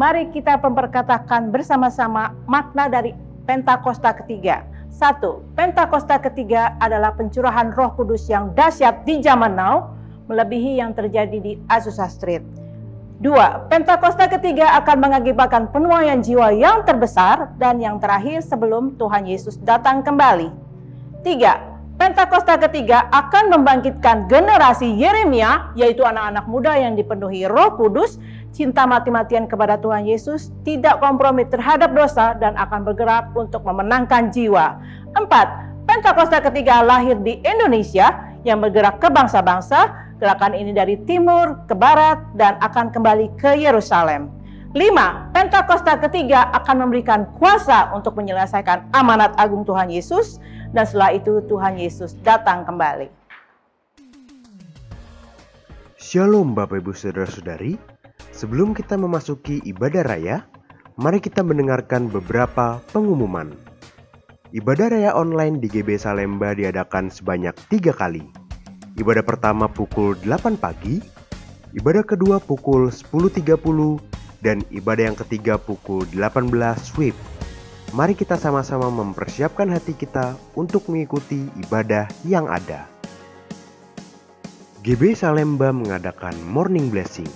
Mari kita memperkatakan bersama-sama makna dari Pentakosta ketiga. 1. Pentakosta ketiga adalah pencurahan Roh Kudus yang dahsyat di zaman now, melebihi yang terjadi di Azusa Street. 2. Pentakosta ketiga akan mengakibatkan penuaian jiwa yang terbesar dan yang terakhir sebelum Tuhan Yesus datang kembali. 3. Pentakosta ketiga akan membangkitkan generasi Yeremia, yaitu anak-anak muda yang dipenuhi Roh Kudus, cinta mati-matian kepada Tuhan Yesus, tidak kompromi terhadap dosa, dan akan bergerak untuk memenangkan jiwa. 4. Pentakosta ketiga lahir di Indonesia yang bergerak ke bangsa-bangsa. Gerakan ini dari timur ke barat dan akan kembali ke Yerusalem. 5. Pentakosta ketiga akan memberikan kuasa untuk menyelesaikan amanat agung Tuhan Yesus, dan setelah itu Tuhan Yesus datang kembali. Shalom Bapak Ibu Saudara-saudari. Sebelum kita memasuki ibadah raya, mari kita mendengarkan beberapa pengumuman. Ibadah raya online di GB Salemba diadakan sebanyak 3 kali. Ibadah pertama pukul 8 pagi, ibadah kedua pukul 10.30, dan ibadah yang ketiga pukul 18 WIB. Mari kita sama-sama mempersiapkan hati kita untuk mengikuti ibadah yang ada. GB Salemba mengadakan Morning Blessing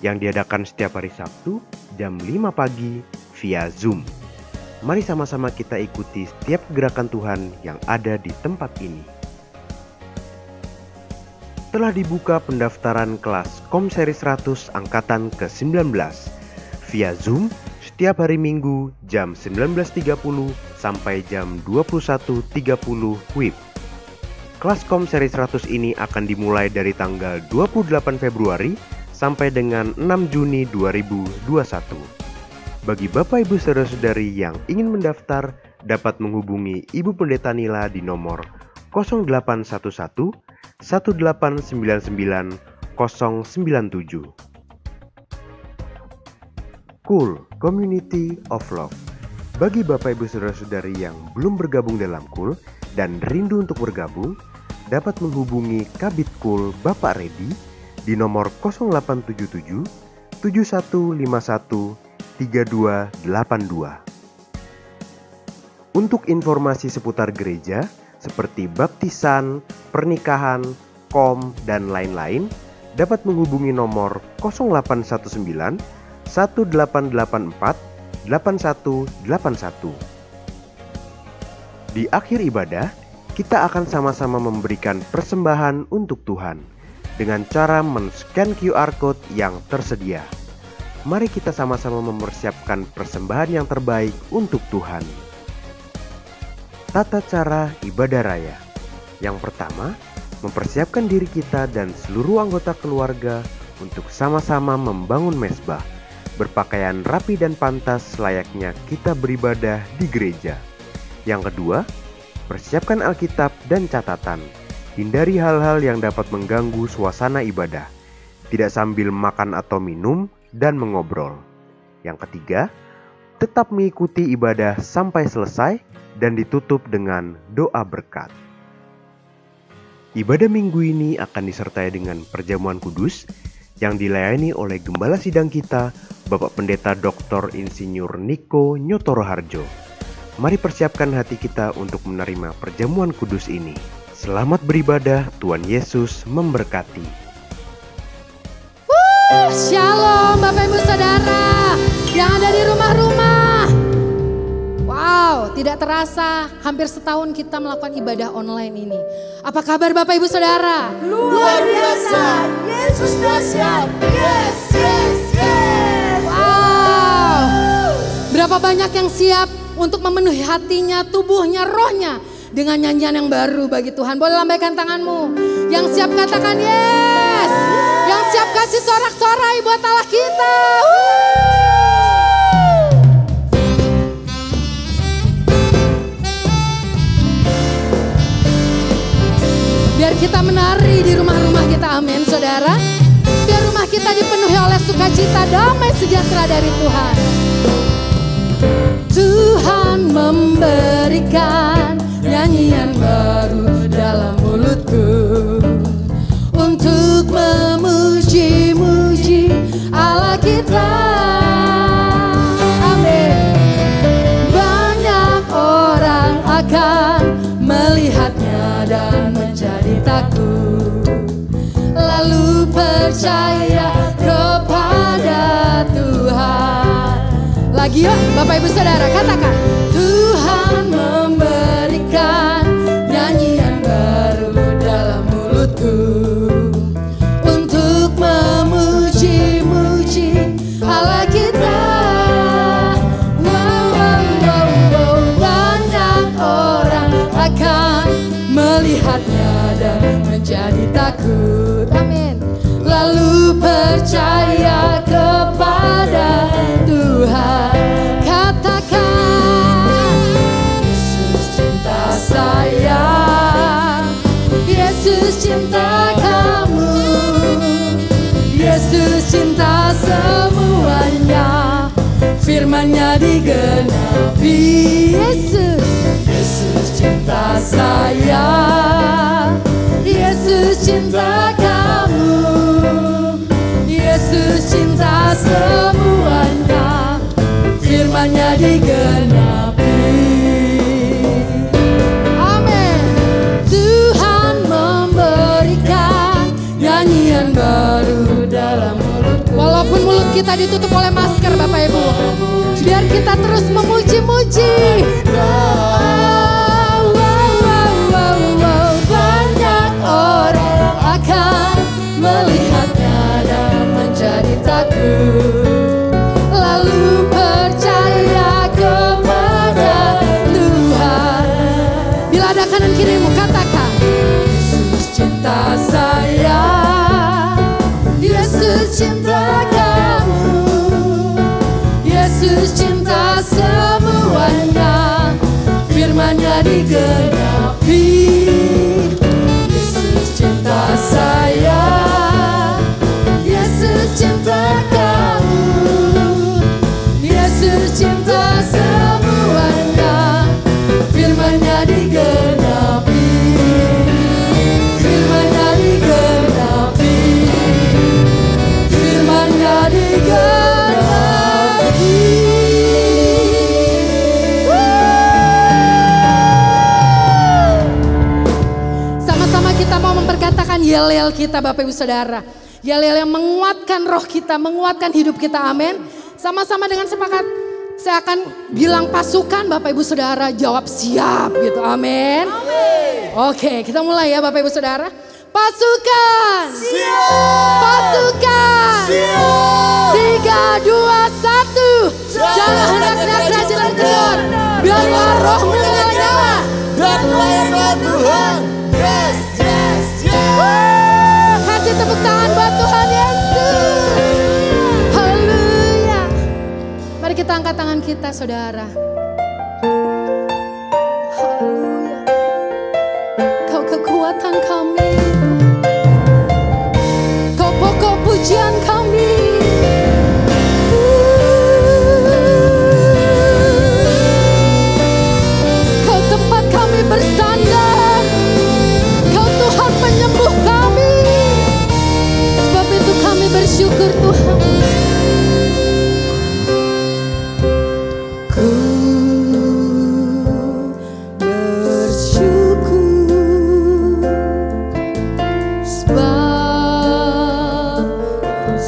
yang diadakan setiap hari Sabtu jam 5 pagi via Zoom. Mari sama-sama kita ikuti setiap gerakan Tuhan yang ada di tempat ini. Telah dibuka pendaftaran kelas Komseri 100 Angkatan ke-19 via Zoom setiap hari Minggu jam 19.30 sampai jam 21.30 WIB. Kelas Komseri 100 ini akan dimulai dari tanggal 28 Februari sampai dengan 6 Juni 2021. Bagi Bapak Ibu Saudara-saudari yang ingin mendaftar dapat menghubungi Ibu Pendeta Nila di nomor 0811 1899 097. Cool Community of Love. Bagi Bapak Ibu Saudara-saudari yang belum bergabung dalam Cool dan rindu untuk bergabung, dapat menghubungi Kabid Cool Bapak Redi di nomor 0877 7151 3282. Untuk informasi seputar gereja seperti baptisan, pernikahan, kom, dan lain-lain, dapat menghubungi nomor 0819 1884 8181. Di akhir ibadah, kita akan sama-sama memberikan persembahan untuk Tuhan dengan cara men-scan QR Code yang tersedia. Mari kita sama-sama mempersiapkan persembahan yang terbaik untuk Tuhan. Tata cara ibadah raya. Yang pertama, mempersiapkan diri kita dan seluruh anggota keluarga untuk sama-sama membangun mezbah, berpakaian rapi dan pantas layaknya kita beribadah di gereja. Yang kedua, persiapkan Alkitab dan catatan. Hindari hal-hal yang dapat mengganggu suasana ibadah, tidak sambil makan atau minum dan mengobrol. Yang ketiga, tetap mengikuti ibadah sampai selesai dan ditutup dengan doa berkat. Ibadah minggu ini akan disertai dengan perjamuan kudus yang dilayani oleh Gembala Sidang kita, Bapak Pendeta Dr. Insinyur Niko Nyotoro Harjo. Mari persiapkan hati kita untuk menerima perjamuan kudus ini. Selamat beribadah, Tuhan Yesus memberkati. Shalom Bapak Ibu Saudara yang ada di rumah-rumah. Wow, tidak terasa hampir setahun kita melakukan ibadah online ini. Apa kabar Bapak Ibu Saudara? Luar biasa, Yesus dahsyat. Yes, yes, yes. Wow, berapa banyak yang siap untuk memenuhi hatinya, tubuhnya, rohnya dengan nyanyian yang baru bagi Tuhan. Boleh lambaikan tanganmu. Yang siap katakan yes. Yang siap kasih sorak-sorai buat Allah kita. Biar kita menari di rumah-rumah kita, amin saudara. Biar rumah kita dipenuhi oleh sukacita, damai sejahtera dari Tuhan. Tuhan memberikan nyanyian baru dalam mulutku untuk memuji-muji Allah kita. Yuk Bapak Ibu Saudara katakan. Tuhan memberikan nyanyian baru dalam mulutku untuk memuji-muji Allah kita. Wow, wow, wow, wow. Banyak orang akan melihatnya dan menjadi takut. Amin. Lalu percaya kepada Tuhan. Katakan, Yesus cinta saya, Yesus cinta kamu, Yesus cinta semuanya, firman-Nya digenapi. Yesus cinta saya, Yesus cinta kamu, Yesus cinta semuanya, firman-Nya digenapi. Amin. Tuhan memberikan nyanyian baru dalam mulut. Walaupun mulut kita ditutup oleh masker Bapak Ibu, biar kita terus memuji-muji. Banyak orang akan melihatnya dan menjadi takut, lalu percaya kepada Tuhan. Bila ada kanan kirimu katakan, Yesus cinta saya, Yesus cinta kamu, Yesus cinta semuanya, firman-Nya digenapi. Yesus cinta saya, Yesus cinta kamu, Yesus cinta semuanya, firman-Nya digenapi, firman-Nya digenapi, firman-Nya digenapi. Sama-sama kita mau memperkatakan yel-yel kita Bapak Ibu Saudara. Yel-yel yang menguatkan roh kita, menguatkan hidup kita, amin. Sama-sama dengan sepakat, saya akan bilang pasukan, Bapak Ibu Saudara jawab siap gitu, amin. Oke, kita mulai ya Bapak Ibu Saudara. Pasukan, siap. Pasukan, siap. 3, 2, 1. Jangan hendak-hendak kerajaan kendor, biarlah rohmu menyala-nyala dan layaklah Tuhan. Yes, yes, yes. Kasih tepuk tangan buat Tuhan Yesus. Haleluya. Mari kita angkat tangan kita saudara. Haleluya. Kau kekuatan kami, Kau pokok pujian kami. Kau tempat kami bersandar, Kau Tuhan penyembuh kami. Sebab itu kami bersyukur Tuhan. Ku bersyukur sebab Kau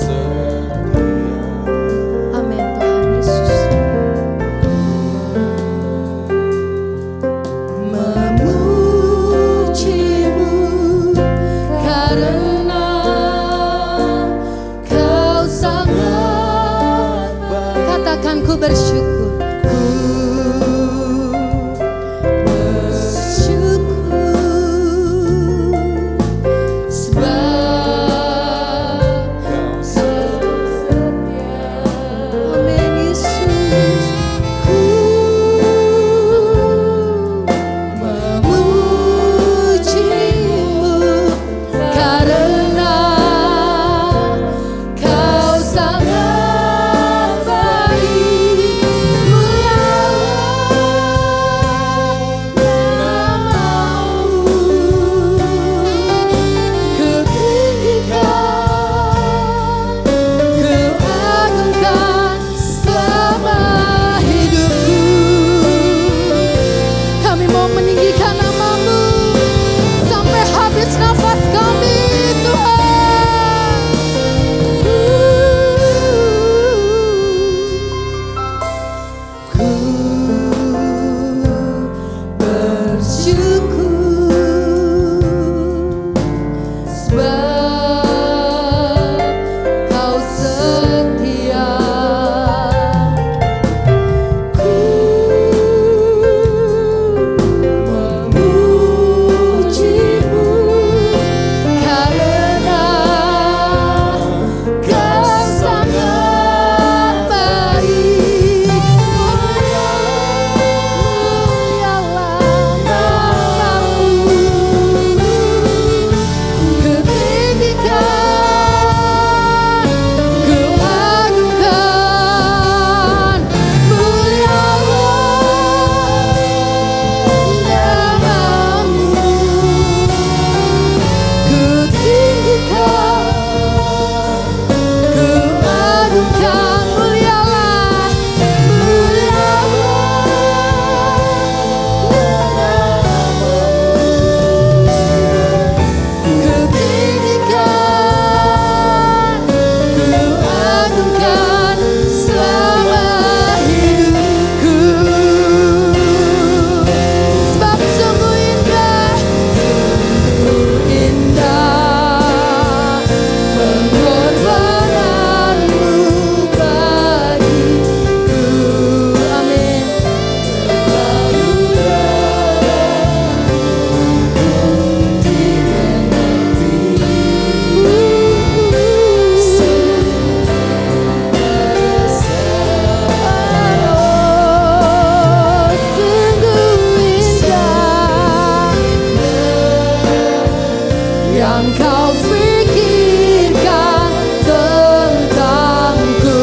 yang kau pikirkan tentangku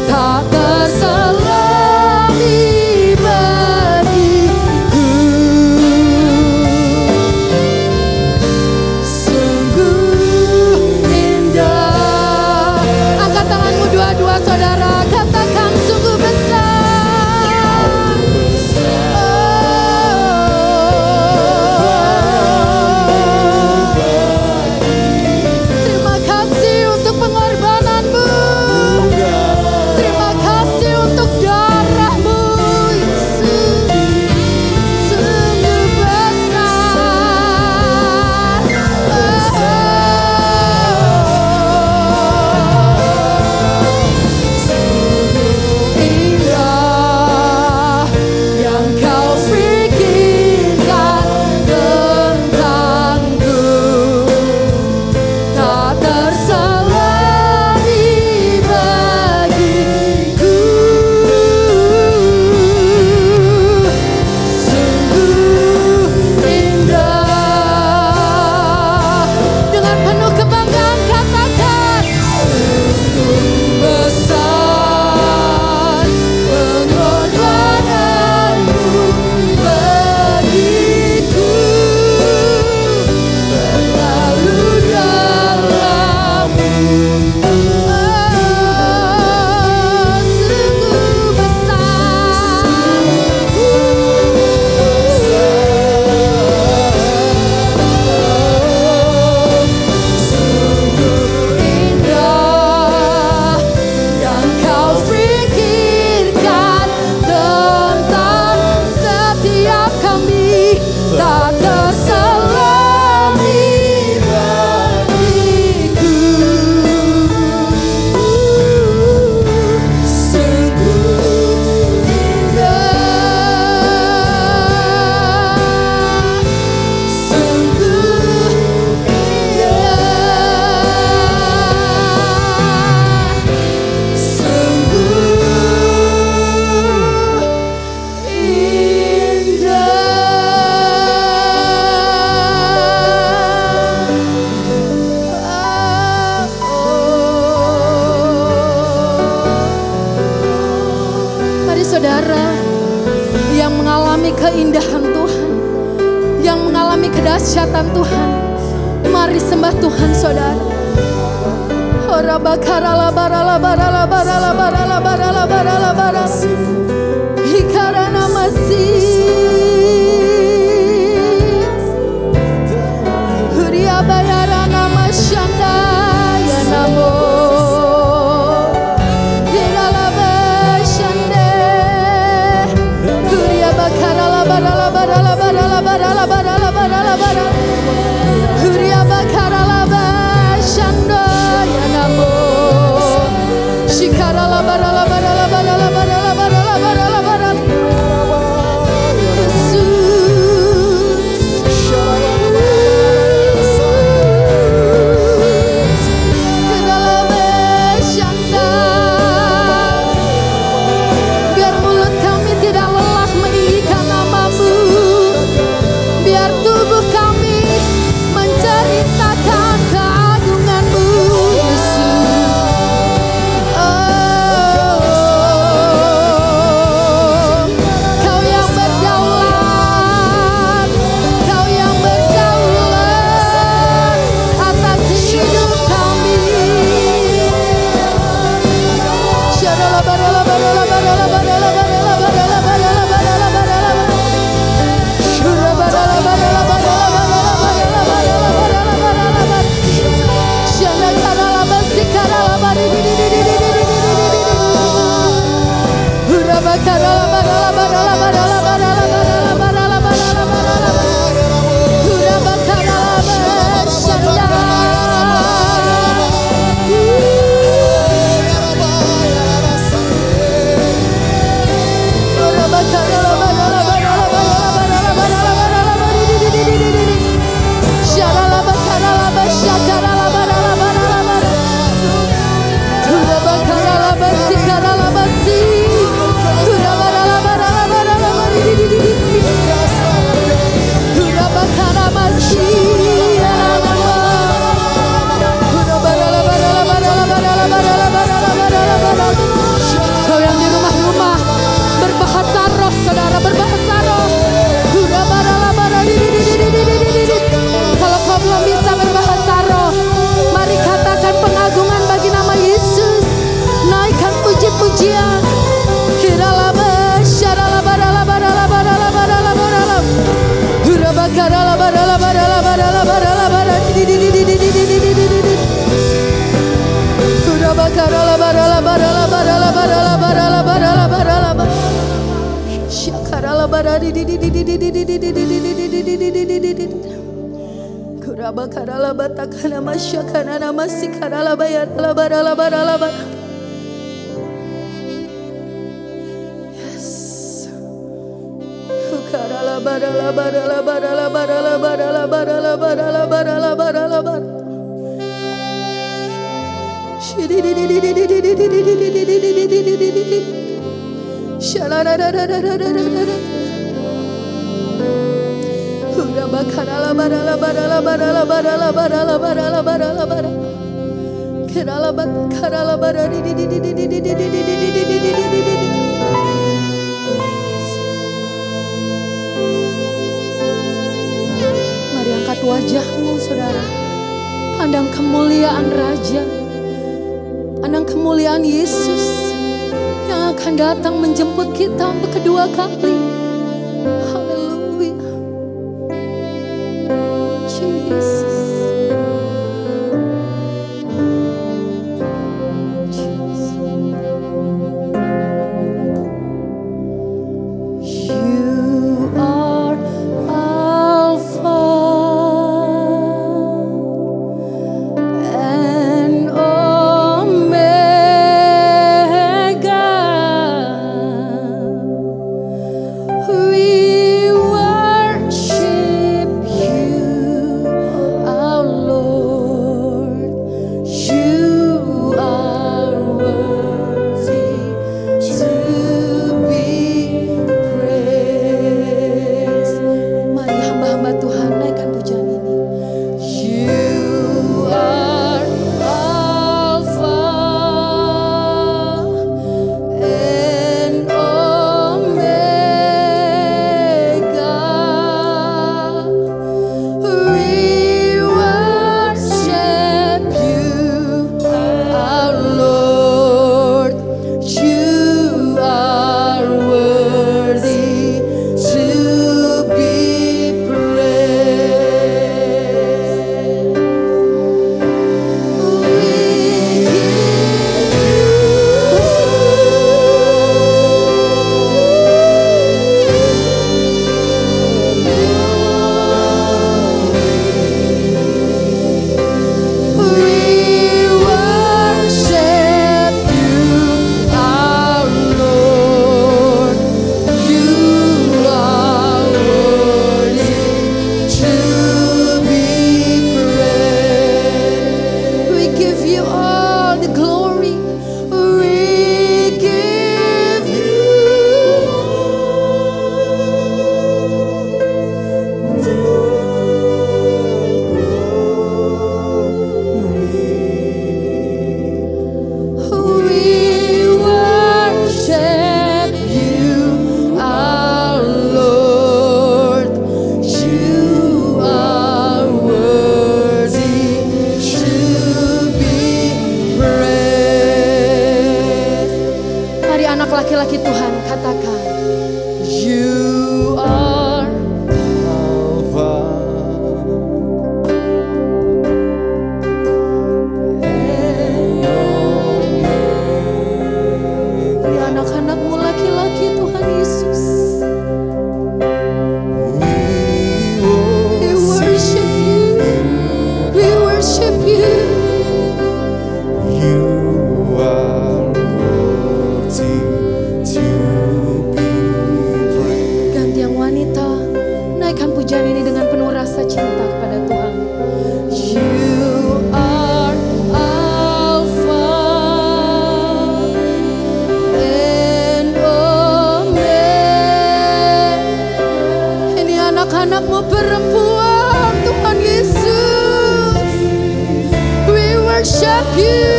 tak terselami bagiku. Sungguh indah. Angkat tanganmu dua-dua saudara, katakan sungguh besar. Terima kasih untuk pengorbananmu. Terima kasih untuk darahmu, Yesus. Sungguh besar. Indah yang kau pikirkan tentangku tak terselami bagiku. Sungguh indah. Dengan penuh kebanggaan katakan, sungguh besar pengorbananmu bagiku, terlalu dalammu. Sungguh besar. Sungguh indah yang kau pikirkan tentang setiap kami tak terselami bagiku. Sungguh indah. Sungguh Mari saudara yang mengalami keindahan Tuhan, yang mengalami kedahsyatan Tuhan, mari sembah Tuhan saudara. Ora bakarala barala barala barala barala barala barala barala hikarana masih Huria bayarana masyanda ya namo hirala bashande Huria bakarala barala barala barala barala barala barala barala Huria bakarala bashando ya namo shikarala barala barala barala barala barala barala barala biar mulut kami tidak lelah meninggikan namamu, biar tubuh kami menceritakan keagunganmu, Yesus. Kau yang berdaulat, Kau yang berdaulat atas hidup kami. Syarala barala barala barala barala barala barala barala barala barala Syura barala barala barala barala barala barala barala barala Mari angkat wajahmu, saudara. Pandang kemuliaan Raja, pandang kemuliaan Yesus yang akan datang menjemput kita untuk kedua kali. Haleluya. Jesus. You are Alpha and Omega. We worship you, our Lord. You are worthy to be praised. Mari hamba-hamba Tuhan naikkan pujian ini. You are Alpha and Omega. We worship you, our Lord. You are worthy to be praised. We worship you, our Lord. You are worthy to be praised. We give you all the glory. We give We worship you, our Lord. You are worthy to be praised. Mari anak laki-laki Tuhan katakan, You are Ya anak-anakmu laki-laki Tuhan Yesus. We worship you. We worship you. You are worthy to be praised. Ganti yang wanita, naikkan pujian ini dengan penuh rasa cinta kepada Tuhan. You are Alpha and Omega. Ini anak-anakmu perempuan Tuhan Yesus. We worship you.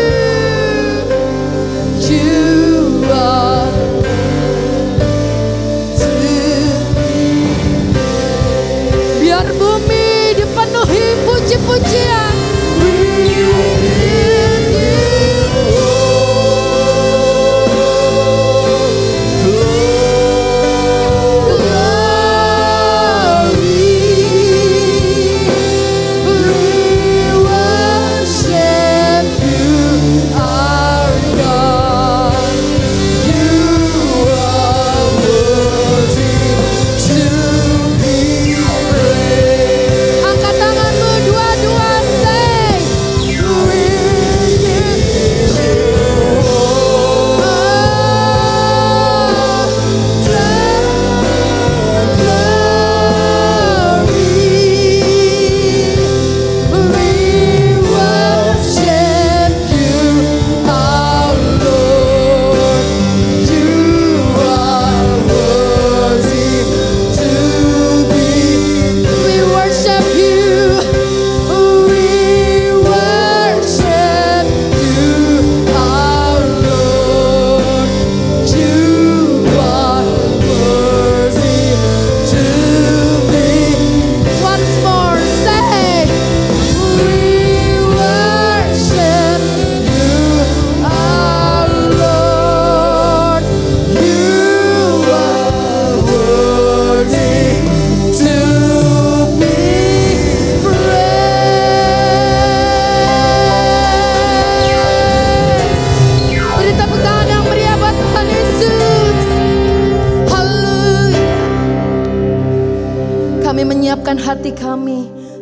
You are biar bumi dipenuhi puji-pujian. We give you glory.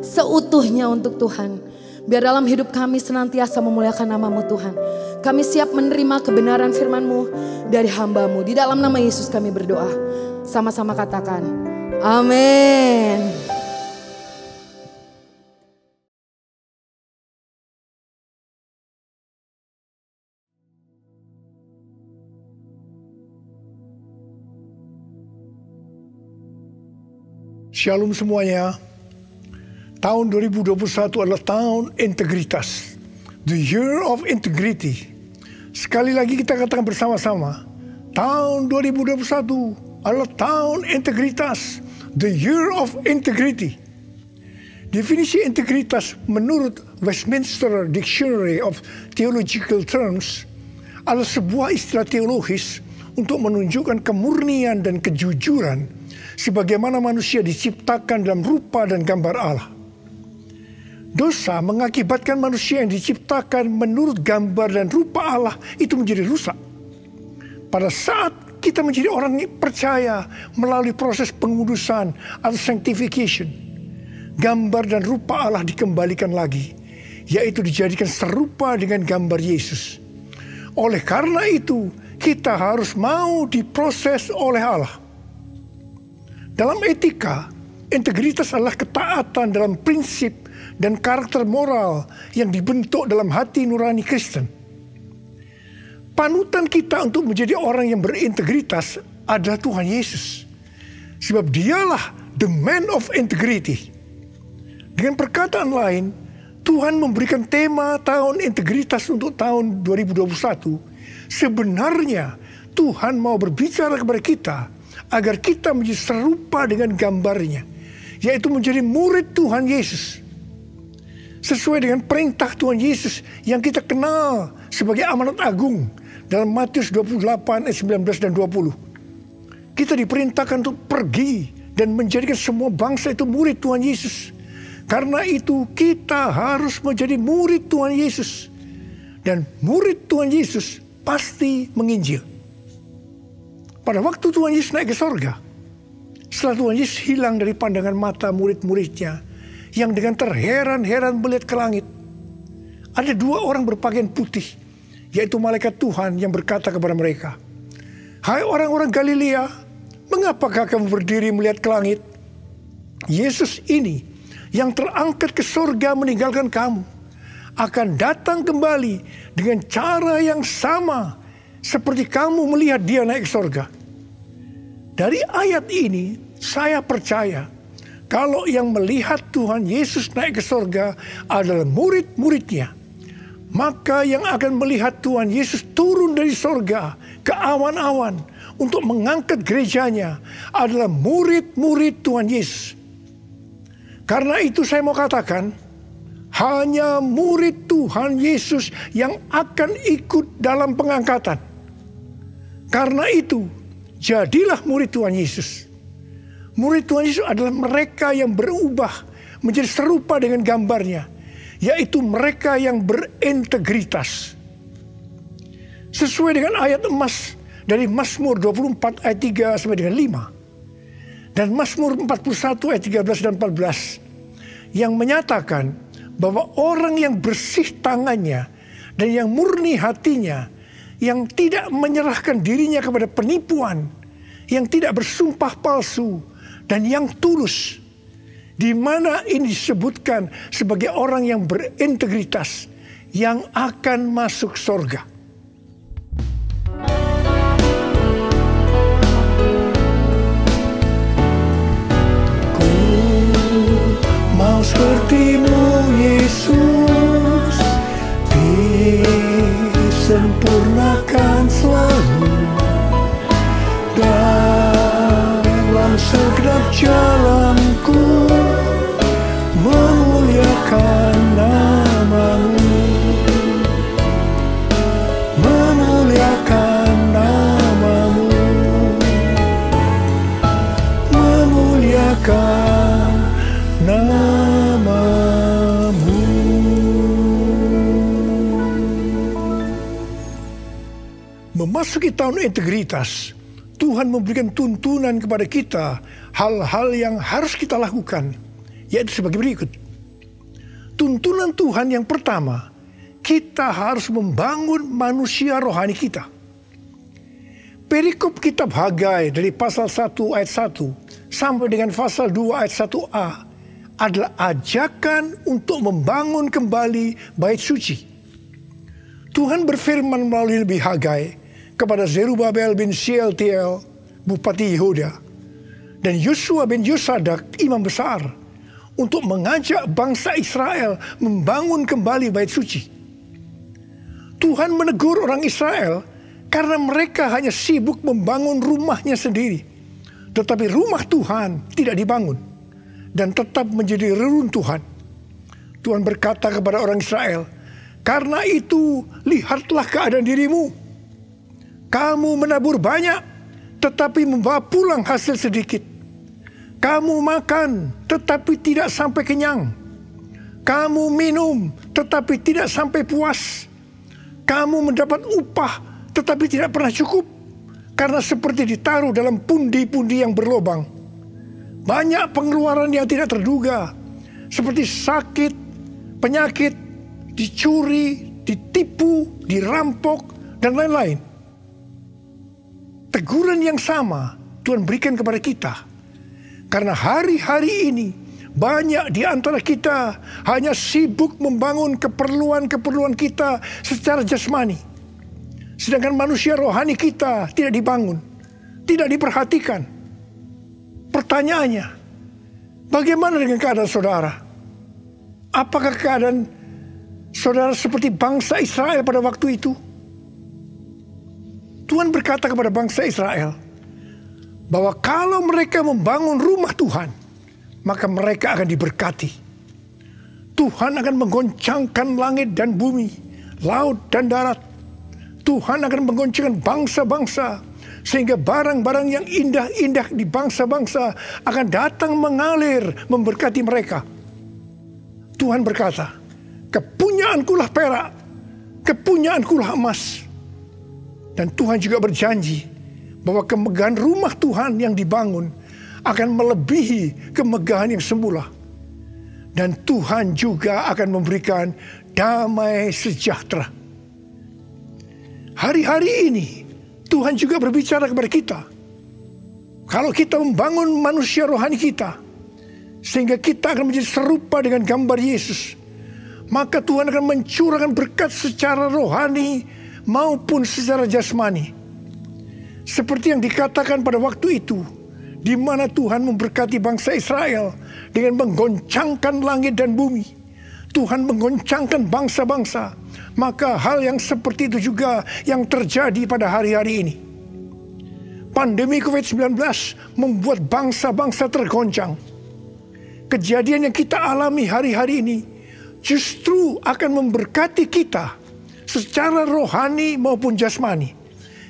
seutuhnya untuk Tuhan. Biar dalam hidup kami senantiasa memuliakan nama-Mu Tuhan. Kami siap menerima kebenaran firman-Mu dari hamba-Mu. Di dalam nama Yesus kami berdoa. Sama-sama katakan, amin. Shalom semuanya. Tahun 2021 adalah tahun integritas. The year of integrity. Sekali lagi kita katakan bersama-sama. Tahun 2021 adalah tahun integritas. The year of integrity. Definisi integritas menurut Westminster Dictionary of Theological Terms adalah sebuah istilah teologis untuk menunjukkan kemurnian dan kejujuran sebagaimana manusia diciptakan dalam rupa dan gambar Allah. Dosa mengakibatkan manusia yang diciptakan menurut gambar dan rupa Allah itu menjadi rusak. Pada saat kita menjadi orang yang percaya melalui proses pengudusan atau sanctification, gambar dan rupa Allah dikembalikan lagi, yaitu dijadikan serupa dengan gambar Yesus. Oleh karena itu, kita harus mau diproses oleh Allah. Dalam etika, integritas adalah ketaatan dalam prinsip dan karakter moral yang dibentuk dalam hati nurani Kristen. Panutan kita untuk menjadi orang yang berintegritas adalah Tuhan Yesus. Sebab dialah the man of integrity. Dengan perkataan lain, Tuhan memberikan tema tahun integritas untuk tahun 2021. Sebenarnya Tuhan mau berbicara kepada kita agar kita menjadi serupa dengan gambarnya, yaitu menjadi murid Tuhan Yesus. Sesuai dengan perintah Tuhan Yesus yang kita kenal sebagai amanat agung dalam Matius 28 ayat 19 dan 20. Kita diperintahkan untuk pergi dan menjadikan semua bangsa itu murid Tuhan Yesus. Karena itu kita harus menjadi murid Tuhan Yesus. Dan murid Tuhan Yesus pasti menginjil. Pada waktu Tuhan Yesus naik ke sorga, setelah Tuhan Yesus hilang dari pandangan mata murid-muridnya, yang dengan terheran-heran melihat ke langit, ada dua orang berpakaian putih, yaitu malaikat Tuhan yang berkata kepada mereka, "Hai orang-orang Galilea, mengapakah kamu berdiri melihat ke langit? Yesus ini yang terangkat ke sorga meninggalkan kamu, akan datang kembali dengan cara yang sama seperti kamu melihat dia naik ke sorga." Dari ayat ini, saya percaya kalau yang melihat Tuhan Yesus naik ke sorga adalah murid-muridnya, maka yang akan melihat Tuhan Yesus turun dari sorga ke awan-awan untuk mengangkat gerejanya adalah murid-murid Tuhan Yesus. Karena itu saya mau katakan, hanya murid Tuhan Yesus yang akan ikut dalam pengangkatan. Karena itu, jadilah murid Tuhan Yesus. Murid Tuhan Yesus adalah mereka yang berubah menjadi serupa dengan gambarnya, yaitu mereka yang berintegritas. Sesuai dengan ayat emas dari Mazmur 24 ayat 3 sampai dengan 5. Dan Mazmur 41 ayat 13 dan 14 yang menyatakan bahwa orang yang bersih tangannya dan yang murni hatinya, yang tidak menyerahkan dirinya kepada penipuan, yang tidak bersumpah palsu, dan yang tulus, di mana ini disebutkan sebagai orang yang berintegritas, yang akan masuk surga. Ku mau seperti-Mu Yesus, disempurnakan selalu dalam segenap jalanku, memuliakan nama-Mu, memuliakan nama-Mu, memuliakan nama-Mu. Memasuki tahun integritas, Tuhan memberikan tuntunan kepada kita hal-hal yang harus kita lakukan, yaitu sebagai berikut. tuntunan Tuhan yang pertama, kita harus membangun manusia rohani kita. Perikop kitab Hagai dari pasal 1 ayat 1 sampai dengan pasal 2 ayat 1a adalah ajakan untuk membangun kembali bait suci. Tuhan berfirman melalui Nabi Hagai kepada Zerubabel bin Shealtiel, Bupati Yehuda, dan Yosua bin Yosadak, Imam Besar, untuk mengajak bangsa Israel membangun kembali bait suci. Tuhan menegur orang Israel karena mereka hanya sibuk membangun rumahnya sendiri. Tetapi rumah Tuhan tidak dibangun dan tetap menjadi reruntuhan. Tuhan berkata kepada orang Israel, "Karena itu lihatlah keadaan dirimu. Kamu menabur banyak tetapi membawa pulang hasil sedikit. Kamu makan tetapi tidak sampai kenyang. Kamu minum tetapi tidak sampai puas. Kamu mendapat upah tetapi tidak pernah cukup, karena seperti ditaruh dalam pundi-pundi yang berlobang. Banyak pengeluaran yang tidak terduga, seperti sakit, penyakit, dicuri, ditipu, dirampok, dan lain-lain." Teguran yang sama Tuhan berikan kepada kita, karena hari-hari ini banyak di antara kita hanya sibuk membangun keperluan-keperluan kita secara jasmani. Sedangkan manusia rohani kita tidak dibangun, tidak diperhatikan. Pertanyaannya, bagaimana dengan keadaan saudara? Apakah keadaan saudara seperti bangsa Israel pada waktu itu? Tuhan berkata kepada bangsa Israel bahwa kalau mereka membangun rumah Tuhan, maka mereka akan diberkati. Tuhan akan menggoncangkan langit dan bumi, laut dan darat. Tuhan akan menggoncangkan bangsa-bangsa, sehingga barang-barang yang indah-indah di bangsa-bangsa akan datang mengalir memberkati mereka. Tuhan berkata, "Kepunyaankulah perak, kepunyaankulah emas." Dan Tuhan juga berjanji bahwa kemegahan rumah Tuhan yang dibangun akan melebihi kemegahan yang semula. Dan Tuhan juga akan memberikan damai sejahtera. Hari-hari ini Tuhan juga berbicara kepada kita. Kalau kita membangun manusia rohani kita, sehingga kita akan menjadi serupa dengan gambar Yesus, maka Tuhan akan mencurahkan berkat secara rohani maupun secara jasmani. Seperti yang dikatakan pada waktu itu, di mana Tuhan memberkati bangsa Israel dengan menggoncangkan langit dan bumi. Tuhan menggoncangkan bangsa-bangsa. Maka hal yang seperti itu juga yang terjadi pada hari-hari ini. Pandemi COVID-19 membuat bangsa-bangsa tergoncang. Kejadian yang kita alami hari-hari ini justru akan memberkati kita secara rohani maupun jasmani.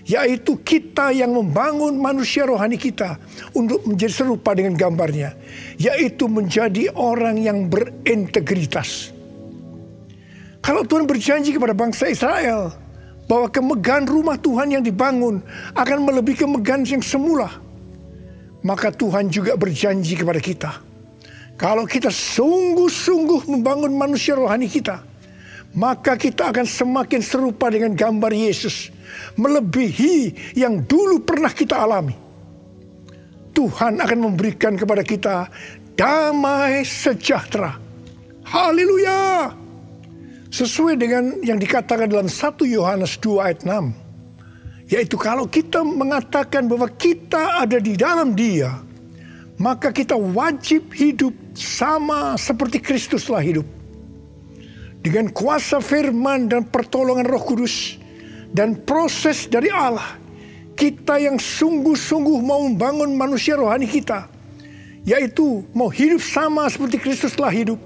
Yaitu kita yang membangun manusia rohani kita untuk menjadi serupa dengan gambarnya. Yaitu menjadi orang yang berintegritas. Kalau Tuhan berjanji kepada bangsa Israel bahwa kemegahan rumah Tuhan yang dibangun akan melebihi kemegahan yang semula, maka Tuhan juga berjanji kepada kita, kalau kita sungguh-sungguh membangun manusia rohani kita, maka kita akan semakin serupa dengan gambar Yesus, melebihi yang dulu pernah kita alami. Tuhan akan memberikan kepada kita damai sejahtera. Haleluya! Sesuai dengan yang dikatakan dalam 1 Yohanes 2 ayat 6. Yaitu kalau kita mengatakan bahwa kita ada di dalam Dia, maka kita wajib hidup sama seperti Kristus telah hidup. Dengan kuasa firman dan pertolongan Roh Kudus dan proses dari Allah, kita yang sungguh-sungguh mau membangun manusia rohani kita, yaitu mau hidup sama seperti Kristus telah hidup,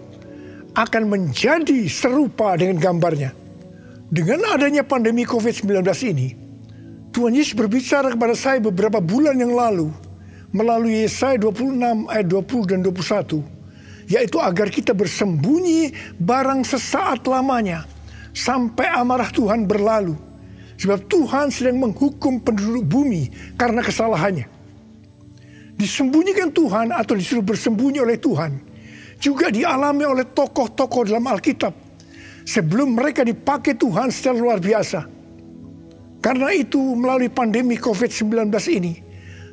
akan menjadi serupa dengan gambarnya. Dengan adanya pandemi COVID-19 ini, Tuhan Yesus berbicara kepada saya beberapa bulan yang lalu melalui Yesaya 26 ayat 20 dan 21, yaitu agar kita bersembunyi barang sesaat lamanya sampai amarah Tuhan berlalu, sebab Tuhan sedang menghukum penduduk bumi karena kesalahannya. Disembunyikan Tuhan atau disuruh bersembunyi oleh Tuhan juga dialami oleh tokoh-tokoh dalam Alkitab sebelum mereka dipakai Tuhan secara luar biasa. Karena itu melalui pandemi COVID-19 ini,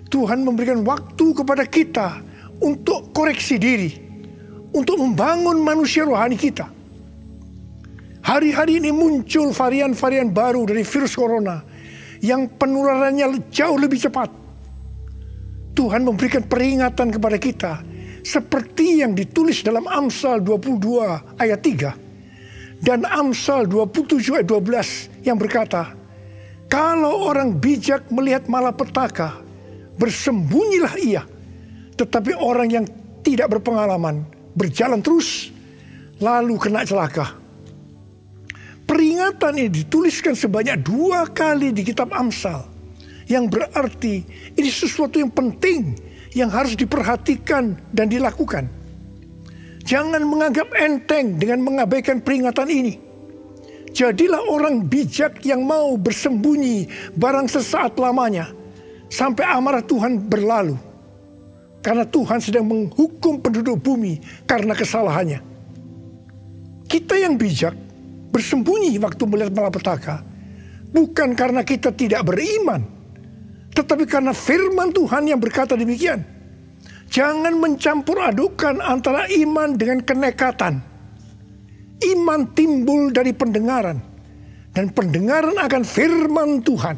Tuhan memberikan waktu kepada kita untuk koreksi diri, untuk membangun manusia rohani kita. Hari-hari ini muncul varian-varian baru dari virus corona yang penularannya jauh lebih cepat. Tuhan memberikan peringatan kepada kita seperti yang ditulis dalam Amsal 22 ayat 3 dan Amsal 27 ayat 12 yang berkata, kalau orang bijak melihat malapetaka, bersembunyilah ia. Tetapi orang yang tidak berpengalaman berjalan terus, lalu kena celaka. Peringatan ini dituliskan sebanyak 2 kali di kitab Amsal. Yang berarti ini sesuatu yang penting yang harus diperhatikan dan dilakukan. Jangan menganggap enteng dengan mengabaikan peringatan ini. Jadilah orang bijak yang mau bersembunyi barang sesaat lamanya sampai amarah Tuhan berlalu. Karena Tuhan sedang menghukum penduduk bumi karena kesalahannya. Kita yang bijak bersembunyi waktu melihat malapetaka bukan karena kita tidak beriman, tetapi karena firman Tuhan yang berkata demikian. Jangan mencampur adukan antara iman dengan kenekatan. Iman timbul dari pendengaran, dan pendengaran akan firman Tuhan.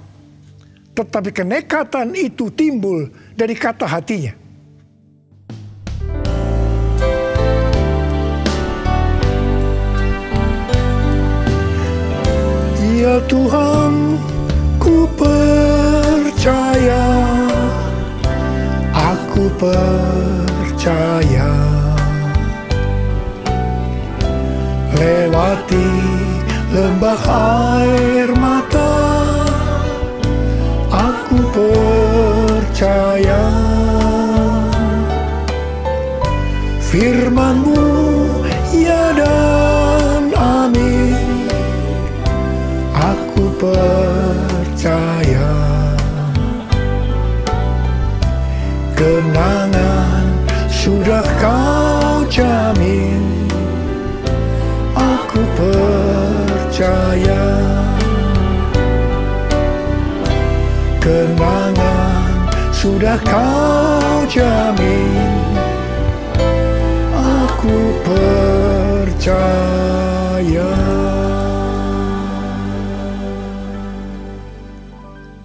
Tetapi kenekatan itu timbul dari kata hatinya. Ya Tuhan, ku percaya, aku percaya. Lewati lembah air mata, aku percaya. Firman-Mu ya dan amin, aku percaya. Kenangan sudah Kau jamin, aku percaya. Kenangan sudah Kau jamin, aku percaya.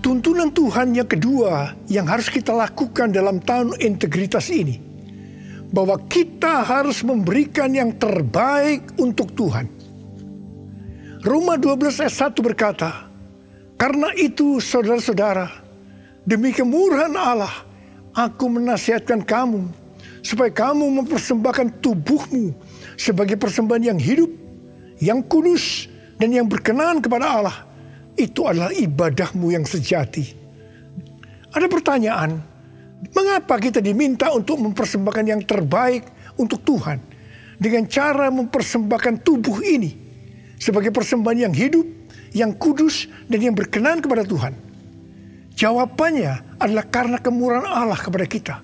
Tuntunan Tuhan yang kedua yang harus kita lakukan dalam tahun integritas ini, bahwa kita harus memberikan yang terbaik untuk Tuhan. Roma 12 ayat 1 berkata, karena itu saudara-saudara, demi kemurahan Allah, aku menasihatkan kamu, supaya kamu mempersembahkan tubuhmu sebagai persembahan yang hidup, yang kudus, dan yang berkenan kepada Allah. Itu adalah ibadahmu yang sejati. Ada pertanyaan, mengapa kita diminta untuk mempersembahkan yang terbaik untuk Tuhan dengan cara mempersembahkan tubuh ini sebagai persembahan yang hidup, yang kudus, dan yang berkenan kepada Tuhan? Jawabannya adalah karena kemurahan Allah kepada kita.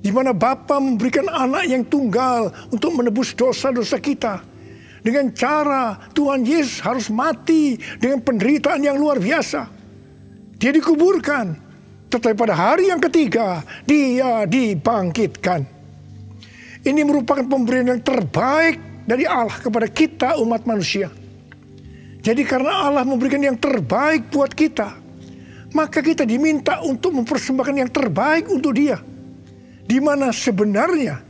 Di mana Bapa memberikan anak yang tunggal untuk menebus dosa-dosa kita. Dengan cara Tuhan Yesus harus mati dengan penderitaan yang luar biasa. Dia dikuburkan, tetapi pada hari yang ketiga Dia dibangkitkan. Ini merupakan pemberian yang terbaik dari Allah kepada kita umat manusia. Jadi karena Allah memberikan yang terbaik buat kita, maka kita diminta untuk mempersembahkan yang terbaik untuk Dia. Di mana sebenarnya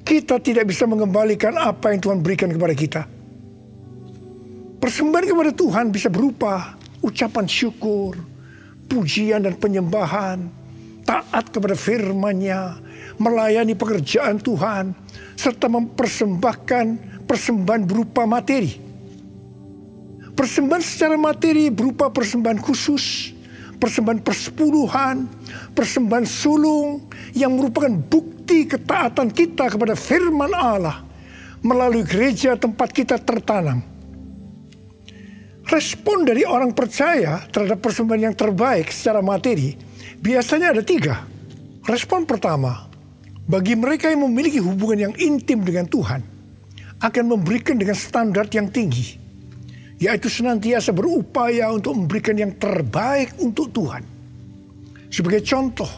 kita tidak bisa mengembalikan apa yang Tuhan berikan kepada kita. Persembahan kepada Tuhan bisa berupa ucapan syukur, pujian dan penyembahan, taat kepada firman-Nya, melayani pekerjaan Tuhan, serta mempersembahkan persembahan berupa materi. Persembahan secara materi berupa persembahan khusus, persembahan persepuluhan, persembahan sulung yang merupakan bukti ketaatan kita kepada firman Allah melalui gereja tempat kita tertanam. Respon dari orang percaya terhadap persembahan yang terbaik secara materi biasanya ada 3. Respon pertama, bagi mereka yang memiliki hubungan yang intim dengan Tuhan, akan memberikan dengan standar yang tinggi, yaitu senantiasa berupaya untuk memberikan yang terbaik untuk Tuhan. Sebagai contoh,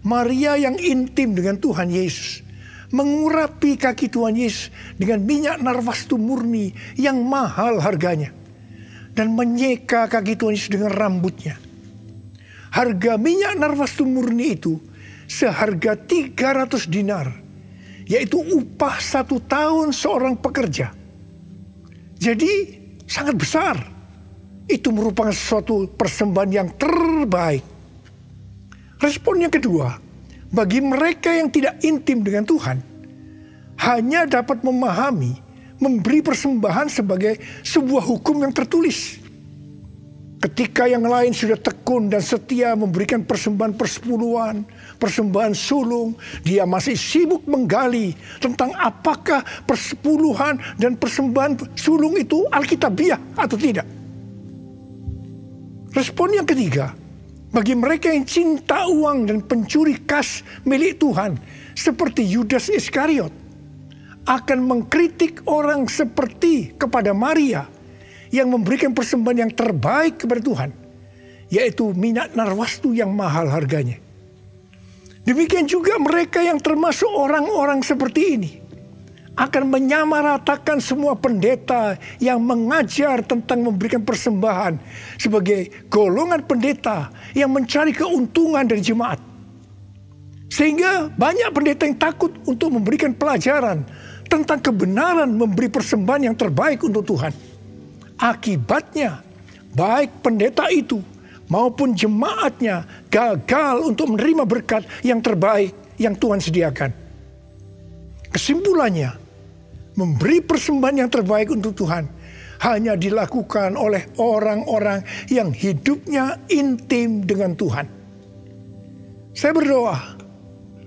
Maria yang intim dengan Tuhan Yesus mengurapi kaki Tuhan Yesus dengan minyak narwastu murni yang mahal harganya, dan menyeka kaki Tuhan Yesus dengan rambutnya. Harga minyak narwastu murni itu seharga 300 dinar, yaitu upah 1 tahun seorang pekerja. Jadi sangat besar. Itu merupakan suatu persembahan yang terbaik. Respon yang kedua, bagi mereka yang tidak intim dengan Tuhan, hanya dapat memahami, memberi persembahan sebagai sebuah hukum yang tertulis. Ketika yang lain sudah tekun dan setia memberikan persembahan persepuluhan, persembahan sulung, dia masih sibuk menggali tentang apakah persepuluhan dan persembahan sulung itu alkitabiah atau tidak. Respon yang ketiga, bagi mereka yang cinta uang dan pencuri kas milik Tuhan, seperti Yudas Iskariot, akan mengkritik orang seperti kepada Maria yang memberikan persembahan yang terbaik kepada Tuhan, yaitu minyak narwastu yang mahal harganya. Demikian juga mereka yang termasuk orang-orang seperti ini akan menyamaratakan semua pendeta yang mengajar tentang memberikan persembahan sebagai golongan pendeta yang mencari keuntungan dari jemaat. Sehingga banyak pendeta yang takut untuk memberikan pelajaran tentang kebenaran memberi persembahan yang terbaik untuk Tuhan. Akibatnya, baik pendeta itu maupun jemaatnya gagal untuk menerima berkat yang terbaik yang Tuhan sediakan. Kesimpulannya, memberi persembahan yang terbaik untuk Tuhan hanya dilakukan oleh orang-orang yang hidupnya intim dengan Tuhan. Saya berdoa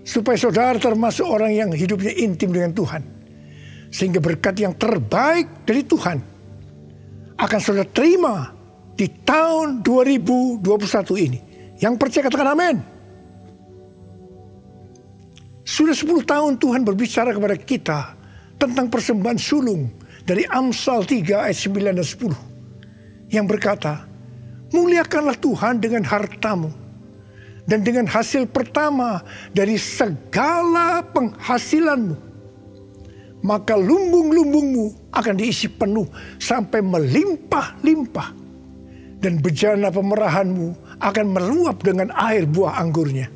supaya saudara termasuk orang yang hidupnya intim dengan Tuhan, sehingga berkat yang terbaik dari Tuhan akan saudara terima di tahun 2021 ini. Yang percaya katakan amin. Sudah 10 tahun Tuhan berbicara kepada kita tentang persembahan sulung dari Amsal 3 ayat 9 dan 10. Yang berkata, muliakanlah Tuhan dengan hartamu dan dengan hasil pertama dari segala penghasilanmu. Maka lumbung-lumbungmu akan diisi penuh sampai melimpah-limpah. Dan bejana pemerahanmu akan meluap dengan air buah anggurnya.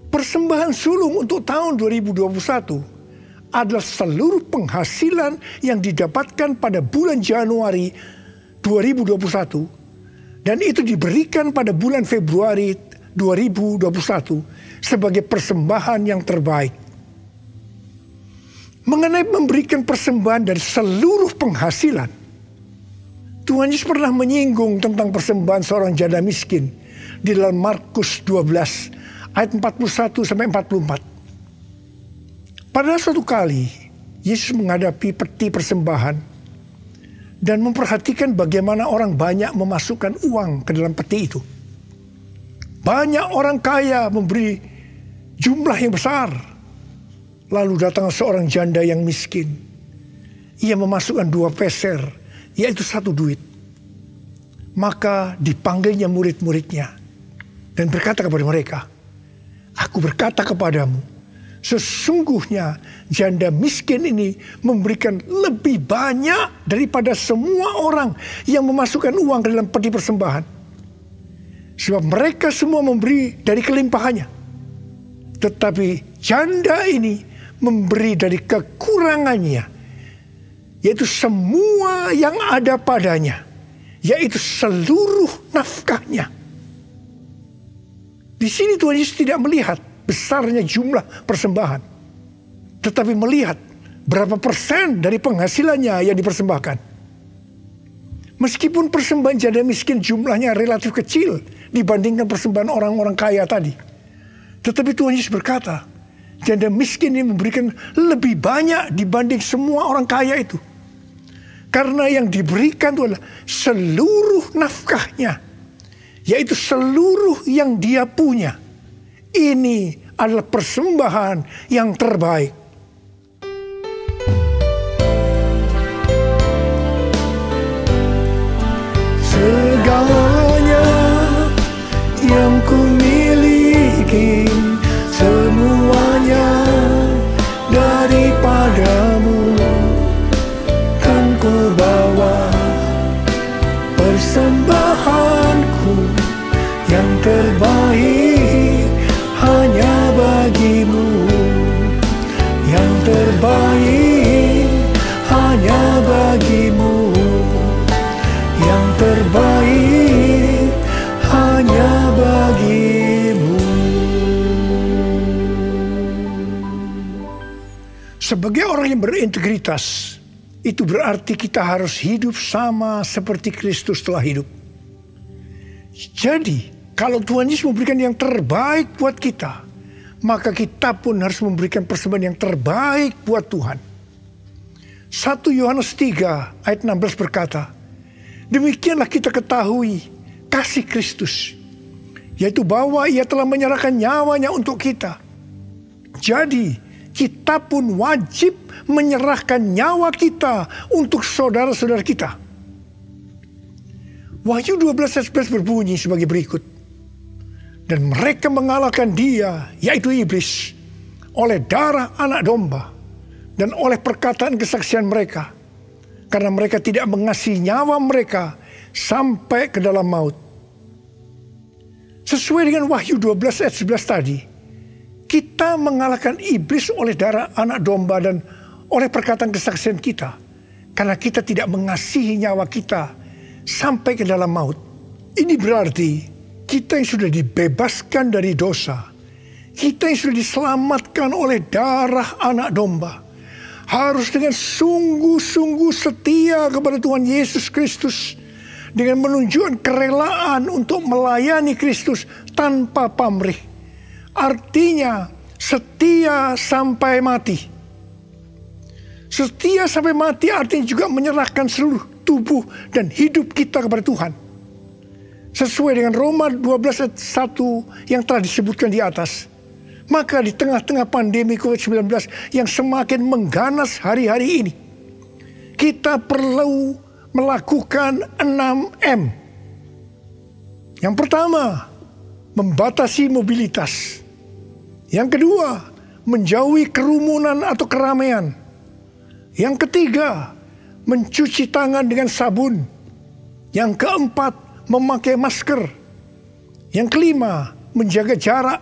Persembahan sulung untuk tahun 2021 adalah seluruh penghasilan yang didapatkan pada bulan Januari 2021. Dan itu diberikan pada bulan Februari 2021 sebagai persembahan yang terbaik. Mengenai memberikan persembahan dari seluruh penghasilan, Tuhan Yesus pernah menyinggung tentang persembahan seorang janda miskin di dalam Markus 12 ayat 41 sampai 44. Pada suatu kali, Yesus menghadapi peti persembahan dan memperhatikan bagaimana orang banyak memasukkan uang ke dalam peti itu. Banyak orang kaya memberi jumlah yang besar. Lalu datang seorang janda yang miskin. Ia memasukkan 2 peser, yaitu 1 duit. Maka dipanggilnya murid-muridnya dan berkata kepada mereka, aku berkata kepadamu, sesungguhnya janda miskin ini memberikan lebih banyak daripada semua orang yang memasukkan uang ke dalam peti persembahan. Sebab mereka semua memberi dari kelimpahannya. Tetapi janda ini memberi dari kekurangannya, yaitu semua yang ada padanya, yaitu seluruh nafkahnya. Di sini Tuhan Yesus tidak melihat besarnya jumlah persembahan, tetapi melihat berapa persen dari penghasilannya yang dipersembahkan. Meskipun persembahan janda miskin jumlahnya relatif kecil dibandingkan persembahan orang-orang kaya tadi, tetapi Tuhan Yesus berkata, janda miskin ini memberikan lebih banyak dibanding semua orang kaya itu. Karena yang diberikan itu adalah seluruh nafkahnya, yaitu seluruh yang dia punya. Ini adalah persembahan yang terbaik. Segalanya yang ku miliki, semuanya daripadamu, kan ku bawa persembahanku yang terbaik hanya bagimu, yang terbaik hanya bagimu, yang terbaik hanya bagimu. Sebagai orang yang berintegritas, itu berarti kita harus hidup sama seperti Kristus telah hidup. Jadi, kalau Tuhan Yesus memberikan yang terbaik buat kita, maka kita pun harus memberikan persembahan yang terbaik buat Tuhan. 1 Yohanes 3 ayat 16 berkata, demikianlah kita ketahui kasih Kristus, yaitu bahwa Ia telah menyerahkan nyawanya untuk kita. Jadi, kita pun wajib menyerahkan nyawa kita untuk saudara-saudara kita. Wahyu 12 ayat 11 berbunyi sebagai berikut. Dan mereka mengalahkan dia, yaitu iblis, oleh darah anak domba dan oleh perkataan kesaksian mereka. Karena mereka tidak mengasihi nyawa mereka sampai ke dalam maut. Sesuai dengan Wahyu 12 ayat 11 tadi, kita mengalahkan iblis oleh darah anak domba dan oleh perkataan kesaksian kita. Karena kita tidak mengasihi nyawa kita sampai ke dalam maut. Ini berarti kita yang sudah dibebaskan dari dosa, kita yang sudah diselamatkan oleh darah anak domba, harus dengan sungguh-sungguh setia kepada Tuhan Yesus Kristus, dengan menunjukkan kerelaan untuk melayani Kristus tanpa pamrih. Artinya setia sampai mati. Setia sampai mati artinya juga menyerahkan seluruh tubuh dan hidup kita kepada Tuhan. Sesuai dengan Roma 12 ayat 1 yang telah disebutkan di atas. Maka di tengah-tengah pandemi COVID-19 yang semakin mengganas hari-hari ini, kita perlu melakukan 6M. Yang pertama, membatasi mobilitas. Yang kedua, menjauhi kerumunan atau keramaian. Yang ketiga, mencuci tangan dengan sabun. Yang keempat, memakai masker. Yang kelima, menjaga jarak.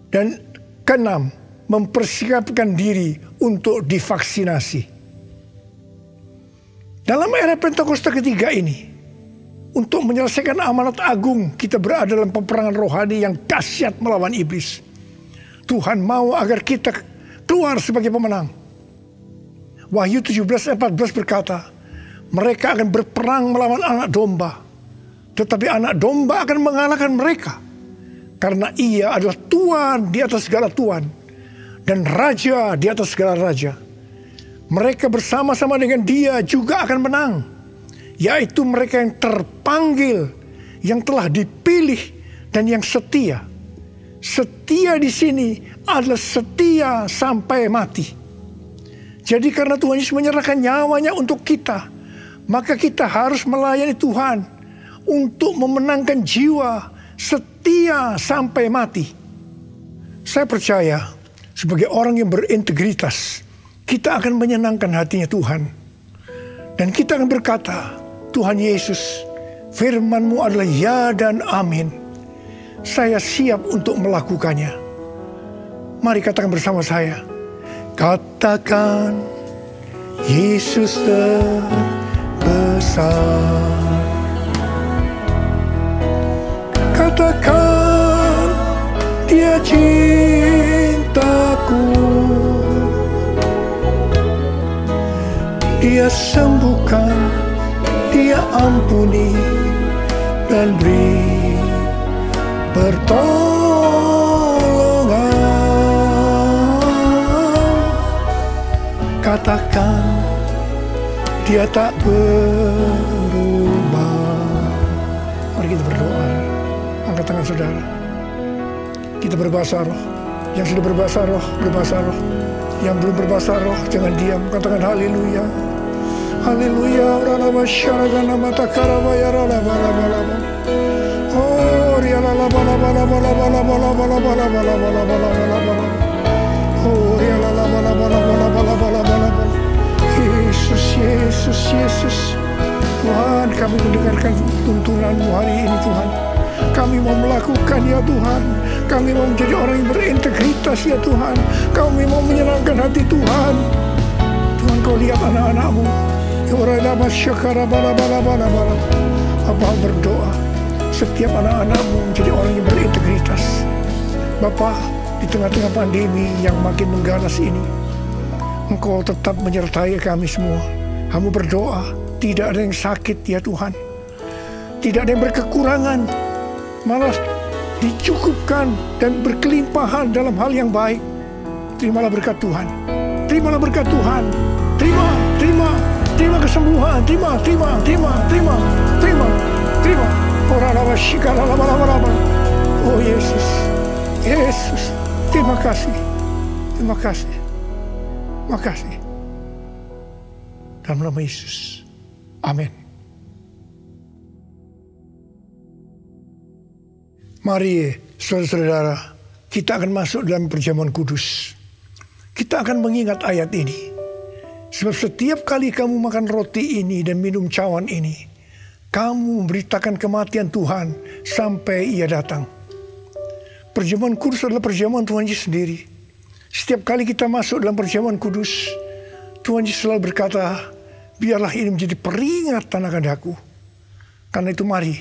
Dan keenam, mempersiapkan diri untuk divaksinasi. Dalam era Pentakosta ketiga ini, untuk menyelesaikan amanat agung, kita berada dalam peperangan rohani yang dahsyat melawan iblis. Tuhan mau agar kita keluar sebagai pemenang. Wahyu 17 ayat 14 berkata, mereka akan berperang melawan anak domba, tetapi anak domba akan mengalahkan mereka. Karena ia adalah Tuhan di atas segala Tuhan dan Raja di atas segala Raja. Mereka bersama-sama dengan dia juga akan menang, yaitu mereka yang terpanggil, yang telah dipilih dan yang setia. Setia di sini adalah setia sampai mati. Jadi karena Tuhan Yesus menyerahkan nyawanya untuk kita, maka kita harus melayani Tuhan untuk memenangkan jiwa setia sampai mati. Saya percaya sebagai orang yang berintegritas, kita akan menyenangkan hatinya Tuhan. Dan kita akan berkata, Tuhan Yesus, firman-Mu adalah ya dan amin. Saya siap untuk melakukannya. Mari katakan bersama saya. Katakan, Yesus terbesar. Katakan, Dia cintaku. Dia sembuhkan, Dia ampuni dan beri pertolongan. Katakan, Dia tak berubah. Mari kita berdoa. Angkat tangan saudara. Kita berbahasa roh. Yang sudah berbahasa roh, berbahasa roh. Yang belum berbahasa roh, jangan diam, katakan haleluya. Haleluya. Ralaba syaragana mata karabaya ralaba laba laba. Oh, rialala bala bala bala bala bala bala bala bala bala bala bala bala. Oh, rialala bala bala bala bala bala bala bala. Yesus, Yesus, Yesus. Tuhan, kami mendengarkan tuntunanmu hari ini Tuhan. Kami mau melakukan ya Tuhan. Kami mau menjadi orang yang berintegritas ya Tuhan. Kami mau menyenangkan hati Tuhan. Tuhan, kau lihat anak-anakmu. Bapak berdoa setiap anak-anakmu menjadi orang yang berintegritas. Bapak, di tengah-tengah pandemi yang makin mengganas ini, Engkau tetap menyertai kami semua. Kamu berdoa, tidak ada yang sakit ya Tuhan. Tidak ada yang berkekurangan, malah dicukupkan dan berkelimpahan dalam hal yang baik. Terimalah berkat Tuhan. Terimalah berkat Tuhan. Terima kesembuhan. Terima. Oh Yesus. Terima kasih. Dalam nama Yesus. Amin. Mari saudara-saudara, kita akan masuk dalam perjamuan kudus. Kita akan mengingat ayat ini. Sebab setiap kali kamu makan roti ini dan minum cawan ini, kamu memberitakan kematian Tuhan sampai Ia datang. Perjamuan kudus adalah perjamuan Tuhan Yesus sendiri. Setiap kali kita masuk dalam perjamuan kudus, Tuhan Yesus selalu berkata, biarlah ini menjadi peringatan akan aku. Karena itu mari,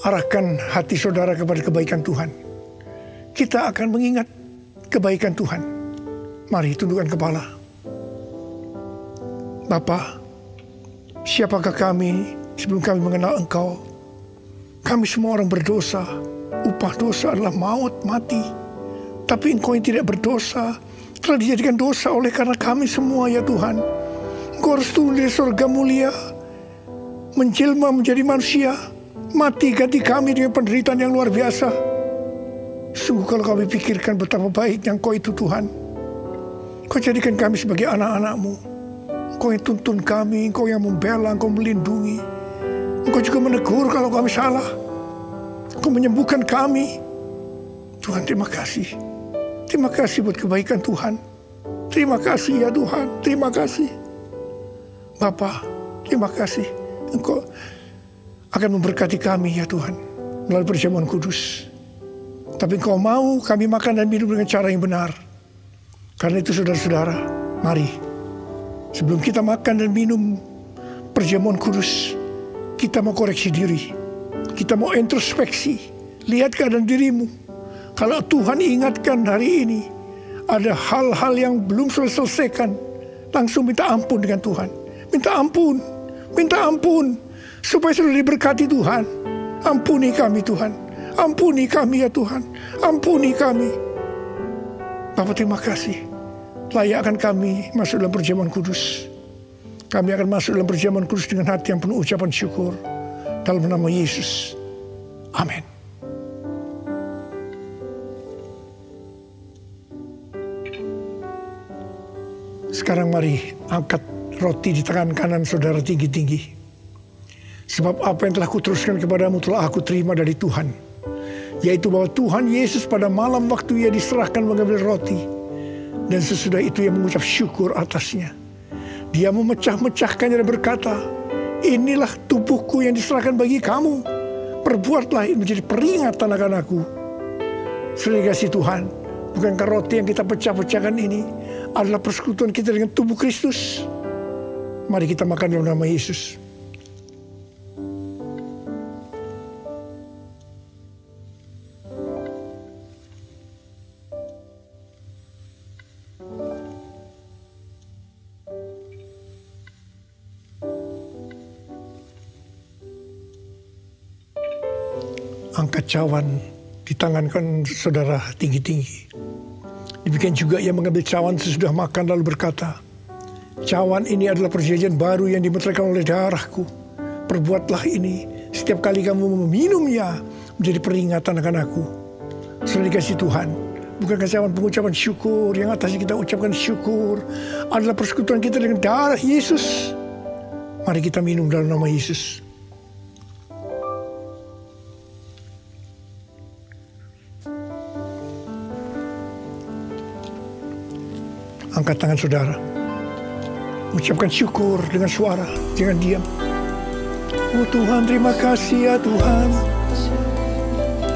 arahkan hati saudara kepada kebaikan Tuhan. Kita akan mengingat kebaikan Tuhan. Mari tundukkan kepala. Bapa, siapakah kami sebelum kami mengenal Engkau? Kami semua orang berdosa. Upah dosa adalah maut, mati. Tapi Engkau yang tidak berdosa telah dijadikan dosa oleh karena kami semua ya Tuhan. Engkau harus turun dari surga mulia, menjelma menjadi manusia, mati ganti kami dengan penderitaan yang luar biasa. Sungguh kalau kami pikirkan betapa baiknya Engkau itu Tuhan. Engkau jadikan kami sebagai anak-anak-Mu. Engkau yang tuntun kami, Engkau yang membela, Engkau melindungi. Engkau juga menegur kalau kami salah. Engkau menyembuhkan kami. Tuhan, terima kasih. Terima kasih buat kebaikan Tuhan. Terima kasih ya Tuhan, terima kasih. Bapa, terima kasih. Engkau akan memberkati kami ya Tuhan melalui perjamuan kudus. Tapi Engkau mau kami makan dan minum dengan cara yang benar. Karena itu saudara-saudara, mari. Sebelum kita makan dan minum perjamuan kudus, kita mau koreksi diri. Kita mau introspeksi. Lihat keadaan dirimu. Kalau Tuhan ingatkan hari ini, ada hal-hal yang belum selesaikan, langsung minta ampun dengan Tuhan. Minta ampun. Supaya selalu diberkati Tuhan. Ampuni kami Tuhan. Ampuni kami ya Tuhan. Ampuni kami. Bapak terima kasih. Layakkan kami masuk dalam perjamuan kudus. Kami akan masuk dalam perjamuan kudus dengan hati yang penuh ucapan syukur. Dalam nama Yesus. Amin. Sekarang mari angkat roti di tangan kanan saudara tinggi-tinggi. Sebab apa yang telah kuteruskan kepadamu telah aku terima dari Tuhan. Yaitu bahwa Tuhan Yesus pada malam waktu Ia diserahkan mengambil roti. Dan sesudah itu Ia mengucap syukur atasnya. Dia memecah-mecahkannya dan berkata, inilah tubuhku yang diserahkan bagi kamu. Perbuatlah ini menjadi peringatan akan aku. Saudara kasih Tuhan, bukankah roti yang kita pecah-pecahkan ini adalah persekutuan kita dengan tubuh Kristus? Mari kita makan dalam nama Yesus. Angkat cawan di tangan kan saudara tinggi-tinggi. Demikian juga Ia mengambil cawan sesudah makan lalu berkata, cawan ini adalah perjanjian baru yang dimeteraikan oleh darahku. Perbuatlah ini setiap kali kamu meminumnya menjadi peringatan akan aku. Saudara dikasih Tuhan, Bukankah zaman pengucapan syukur yang atasnya kita ucapkan syukur adalah persekutuan kita dengan darah Yesus. Mari kita minum dalam nama Yesus. Angkat tangan saudara. Ucapkan syukur dengan suara, jangan diam. Oh Tuhan, terima kasih ya Tuhan.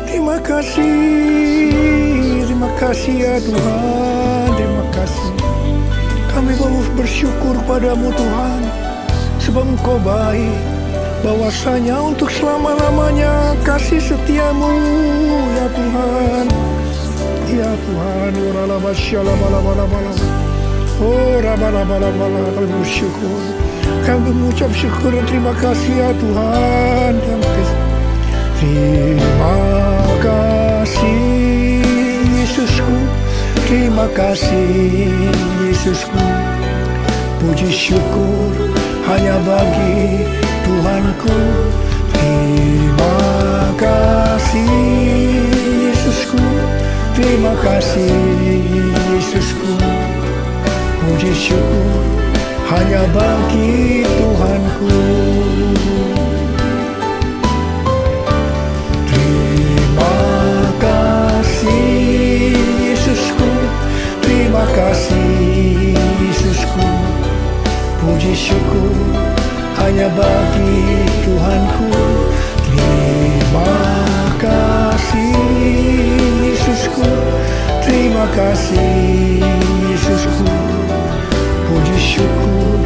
Terima kasih ya Tuhan, terima kasih. Kami mau bersyukur padamu Tuhan, sebab Engkau baik. Bahwasanya untuk selama-lamanya kasih setiamu ya Tuhan. Ya Tuhan, kami bersyukur. Kami mengucap syukur dan terima kasih ya Tuhan. Terima kasih Yesusku, terima kasih Yesusku. Puji syukur hanya bagi Tuhanku. Terima kasih Yesusku, terima kasih Yesusku. Puji syukur hanya bagi Tuhanku. Terima kasih Yesusku, terima kasih Yesusku. Puji syukur hanya bagi Tuhanku. Terima kasih Yesusku, terima kasih Yesusku. Puji syukur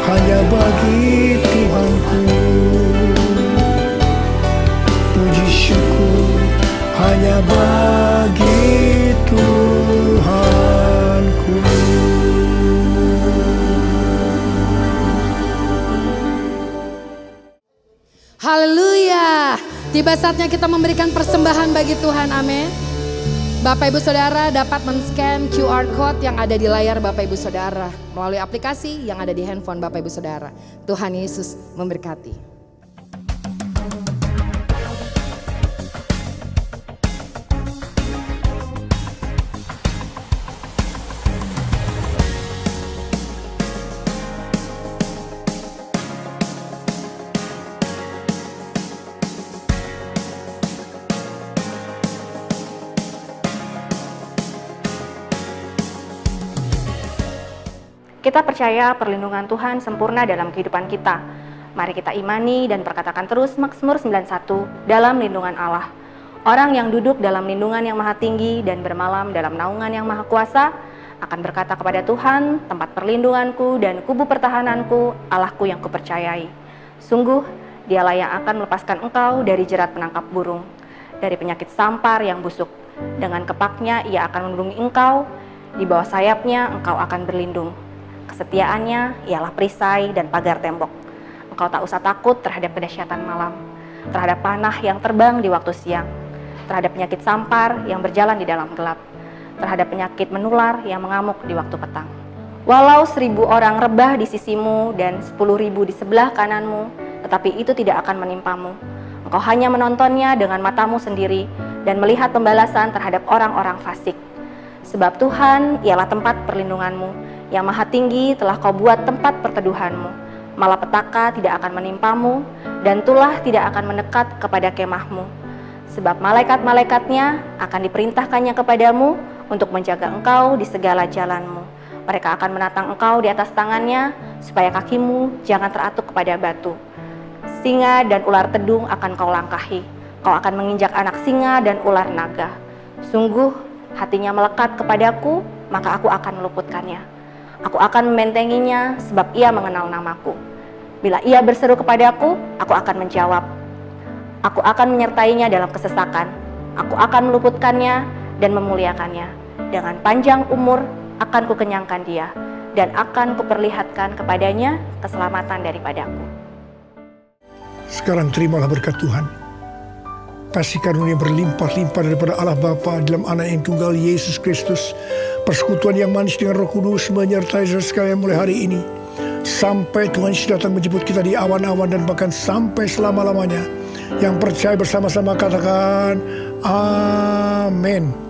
hanya bagi Tuhanku. Puji syukur hanya bagi Tuhanku. Haleluya. Tiba saatnya kita memberikan persembahan bagi Tuhan. Amin. Bapak Ibu Saudara dapat men-scan QR Code yang ada di layar Bapak Ibu Saudara melalui aplikasi yang ada di handphone Bapak Ibu Saudara. Tuhan Yesus memberkati. Kita percaya perlindungan Tuhan sempurna dalam kehidupan kita. Mari kita imani dan perkatakan terus Mazmur 91 dalam lindungan Allah. Orang yang duduk dalam lindungan yang maha tinggi dan bermalam dalam naungan yang maha kuasa akan berkata kepada Tuhan, tempat perlindunganku dan kubu pertahananku, Allahku yang kupercayai. Sungguh, Dialah yang akan melepaskan engkau dari jerat penangkap burung, dari penyakit sampar yang busuk. Dengan kepaknya ia akan melindungi engkau, di bawah sayapnya engkau akan berlindung. Kesetiaannya ialah perisai dan pagar tembok. Engkau tak usah takut terhadap kedahsyatan malam, terhadap panah yang terbang di waktu siang, terhadap penyakit sampar yang berjalan di dalam gelap, terhadap penyakit menular yang mengamuk di waktu petang. Walau 1000 orang rebah di sisimu dan 10.000 di sebelah kananmu, tetapi itu tidak akan menimpamu. Engkau hanya menontonnya dengan matamu sendiri dan melihat pembalasan terhadap orang-orang fasik. Sebab Tuhan ialah tempat perlindunganmu, yang maha tinggi telah kau buat tempat perteduhanmu. Malapetaka tidak akan menimpamu, dan tulah tidak akan mendekat kepada kemahmu. Sebab malaikat-malaikatnya akan diperintahkannya kepadamu untuk menjaga engkau di segala jalanmu. Mereka akan menatang engkau di atas tangannya, supaya kakimu jangan teratuk kepada batu. Singa dan ular tedung akan kau langkahi. Kau akan menginjak anak singa dan ular naga. Sungguh, hatinya melekat kepadaku, maka aku akan meluputkannya. Aku akan membentenginya sebab ia mengenal namaku. Bila ia berseru kepadaku, aku akan menjawab. Aku akan menyertainya dalam kesesakan. Aku akan meluputkannya dan memuliakannya. Dengan panjang umur akan kukenyangkan dia, dan akan kuperlihatkan kepadanya keselamatan daripadaku. Sekarang terimalah berkat Tuhan. Kasih karunia berlimpah-limpah daripada Allah Bapa dalam Anak yang tunggal Yesus Kristus. Persekutuan yang manis dengan Roh Kudus menyertai saudara sekalian mulai hari ini. Sampai Tuhan Yesus datang menjemput kita di awan-awan dan bahkan sampai selama-lamanya. Yang percaya bersama-sama katakan amin.